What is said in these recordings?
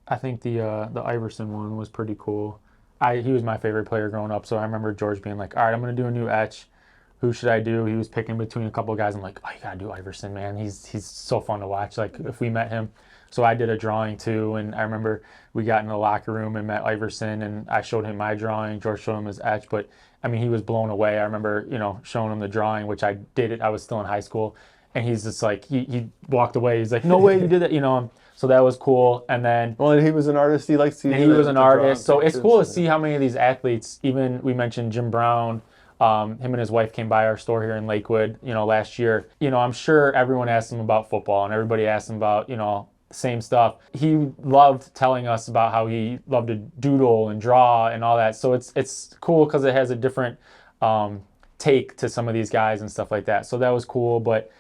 I think the Iverson one was pretty cool. He was my favorite player growing up, so I remember George being like, "All right, I'm gonna do a new etch. Who should I do?" He was picking between a couple of guys. I'm like, "Oh, you gotta do Iverson, man. He's so fun to watch. Like if we met him." So I did a drawing too, and I remember we got in the locker room and met Iverson, and I showed him my drawing. George showed him his etch, but I mean, he was blown away. I remember, showing him the drawing, which I did it. I was still in high school, and he's just like, he walked away. He's like, "No way you did that." So that was cool. And then Well, and he was an artist. He likes to. and he was an artist. So it's cool to see how many of these athletes, even we mentioned Jim Brown, him and his wife came by our store here in Lakewood, last year. I'm sure everyone asked him about football and everybody asked him about, the same stuff. He loved telling us about how he loved to doodle and draw and all that. So it's cool because it has a different take to some of these guys and stuff like that. So that was cool. But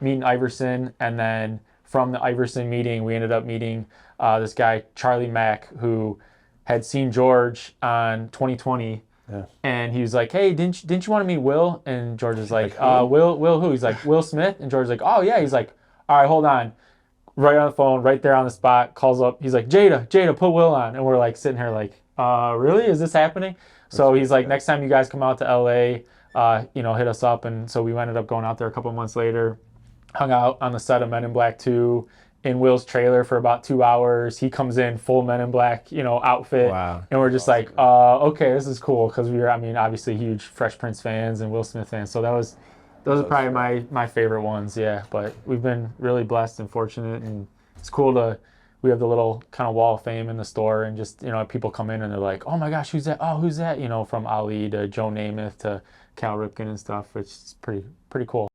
meeting Iverson, and then from the Iverson meeting, we ended up meeting this guy, Charlie Mack, who had seen George on 2020. Yeah. And he was like, "Hey, didn't you want to meet Will?" And George is like, Will who?" He's like, "Will Smith." And George's like, "Oh, yeah." He's like, "All right, hold on." Right on the phone, right there on the spot, calls up. He's like, Jada, put Will on. And we're like sitting here like, really? Is this happening? So he's like, "Next time you guys come out to LA, hit us up." And so we ended up going out there a couple months later, hung out on the set of Men in Black 2 in Will's trailer for about 2 hours. He comes in full Men in Black, outfit. Wow. And we're just like, okay, this is cool. Because we were, obviously huge Fresh Prince fans and Will Smith fans. So those are probably my favorite ones, yeah. But we've been really blessed and fortunate, and it's cool we have the little kind of wall of fame in the store, and just, people come in and they're like, "Oh my gosh, who's that? Oh, who's that?" From Ali to Joe Namath to Cal Ripken and stuff. It's pretty cool.